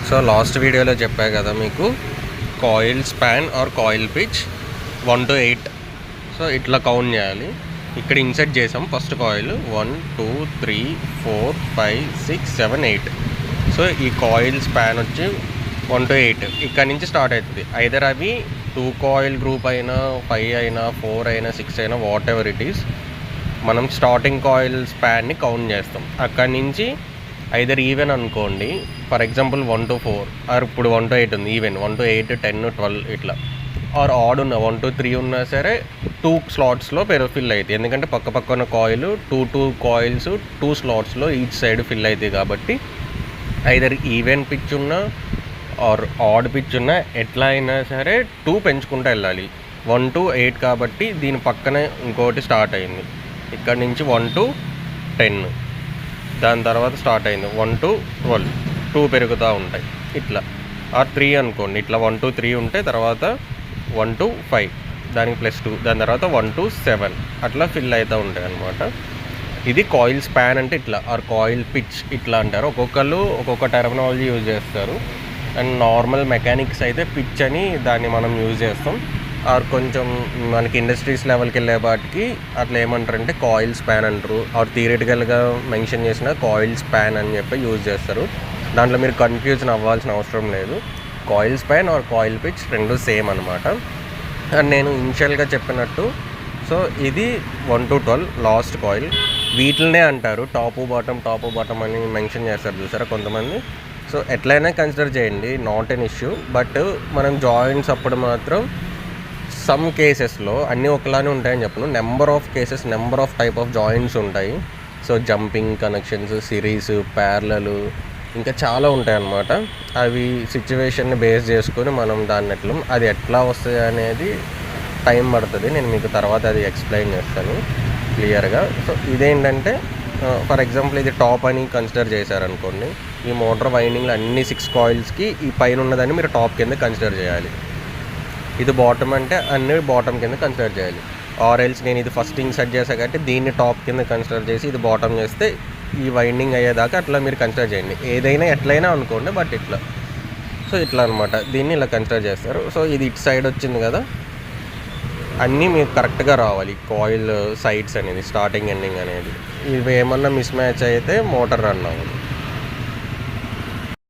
So last వీడియోలో చెప్పా కదా మీకు coil span are coil pitch 1 to 8. So ఇట్లా కౌంట్ చేయాలి. ఇక్కడ ఇన్సెట్ చేసాం ఫస్ట్ కాయిల్ 1 2 3 4 5 6 7 8. సో ఈ కాయిల్ స్పాన్ వచ్చి 1 to 8 ఇక్కడ నుంచి స్టార్ట్ అవుతుంది. ఐదర్ అవి 2 కాయిల్ గ్రూప్ అయినా 5 అయినా 4 అయినా 6 అయినా వాట్ ఎవర్ ఇట్ ఈస్, మనం స్టార్టింగ్ కాయిల్ స్పాన్ని కౌంట్ చేస్తాం. అక్కడి నుంచి ఐదర్ ఈవెన్ అనుకోండి, ఫర్ ఎగ్జాంపుల్ 1 to 4 ఆర్ ఇప్పుడు 1 to 8 ఉంది, ఈవెన్ 1 to 8 10 12 ఇట్లా, ఆర్ ఆడ్ ఉన్న 1 to 3 ఉన్నా సరే 2 స్లాట్స్లో ఫిల్ అవుతాయి. ఎందుకంటే పక్క పక్కన కాయిల్ 2 కాయిల్స్ 2 స్లాట్స్లో ఈచ్ సైడ్ ఫిల్ అవుతాయి. కాబట్టి ఐదర్ ఈవెన్ పిచ్ ఉన్నా ఆర్ ఆడ్ పిచ్ ఉన్నా ఎట్లా అయినా సరే 2 పెంచుకుంటూ వెళ్ళాలి. 1 to 8 కాబట్టి దీని పక్కనే ఇంకోటి స్టార్ట్ అయింది. ఇక్కడ నుంచి 1 to 10, దాని తర్వాత స్టార్ట్ అయింది 1 to 12, 2 పెరుగుతూ ఉంటాయి. ఇట్లా ఆర్ 3 అనుకోండి, ఇట్లా 1 to 3 ఉంటే తర్వాత 1 to 5, దానికి +2, దాని తర్వాత 1 to 7 అట్లా ఫిల్ అవుతూ ఉంటాయి అన్నమాట. ఇది కాయిల్ స్పాన్ అంటే ఇట్లా, ఆర్ కాయిల్ పిచ్ ఇట్లా అంటారు. ఒక్కొక్కళ్ళు ఒక్కొక్క టెర్మినాలజీ యూజ్ చేస్తారు. అండ్ నార్మల్ మెకానిక్స్ అయితే పిచ్ అని దాన్ని మనం యూజ్ చేస్తాం. ఆర్ కొంచెం మనకి ఇండస్ట్రీస్ లెవెల్కి వెళ్ళే వాటికి అట్లా ఏమంటారంటే కాయిల్ స్పాన్ అంటారు. ఆర్ థియరిటికల్గా మెన్షన్ చేసిన కాయిల్ స్పాన్ అని చెప్పి యూజ్ చేస్తారు. దాంట్లో మీరు కన్ఫ్యూజన్ అవ్వాల్సిన అవసరం లేదు. Coil span are coil pitch రెండు సేమ్ అనమాట. అండ్ నేను ఇనిషియల్గా చెప్పినట్టు, సో ఇది 1 to 12 లాస్ట్ కాయిల్. వీటిల్నే అంటారు టాప్ బాటమ్ అని మెన్షన్ చేస్తారు చూసారా కొంతమంది. సో ఎట్లయినా కన్సిడర్ చేయండి, నాట్ ఎన్ ఇష్యూ. బట్ మనం జాయింట్స్ అప్పుడు మాత్రం సమ్ కేసెస్లో అన్నీ ఒకలానే ఉంటాయని చెప్పను. Number of type of joints ఉంటాయి. So jumping connections, series, parallel, ఇంకా చాలా ఉంటాయి అన్నమాట. అవి సిచ్యువేషన్ని బేస్ చేసుకొని మనం దాన్ని అది ఎట్లా వస్తుంది అనేది టైం పడుతుంది. నేను మీకు తర్వాత అది ఎక్స్ప్లెయిన్ చేస్తాను క్లియర్గా. సో ఇదేంటంటే ఫర్ ఎగ్జాంపుల్ ఇది టాప్ అని కన్సిడర్ చేశారనుకోండి, ఈ మోటార్ వైండింగ్లో అన్ని 6 కాయిల్స్కి ఈ పైన ఉన్నదాన్ని మీరు టాప్ కింద కన్సిడర్ చేయాలి. ఇది బాటమ్ అంటే అన్ని బాటమ్ కింద కన్సిడర్ చేయాలి. ఆర్ ఎల్స్ నేను ఇది ఫస్ట్ ఇన్సర్ట్ చేశాను కాబట్టి దీన్ని టాప్ కింద కన్సిడర్ చేసి ఇది బాటమ్ చేస్తే ఈ వైండింగ్ అయ్యేదాకా అట్లా మీరు కన్సిడర్ చేయండి. ఏదైనా ఎట్లయినా అనుకోండి, బట్ ఇట్లా. సో ఇట్లా అనమాట, దీన్ని ఇలా కన్సిడర్ చేస్తారు. సో ఇది ఇటు సైడ్ వచ్చింది కదా, అన్నీ మీకు కరెక్ట్గా రావాలి. కాయిల్ సైడ్స్ అనేది స్టార్టింగ్ ఎండింగ్ అనేది, ఇవి ఏమన్నా మిస్ మ్యాచ్ అయితే మోటార్ రన్ అవ్వదు.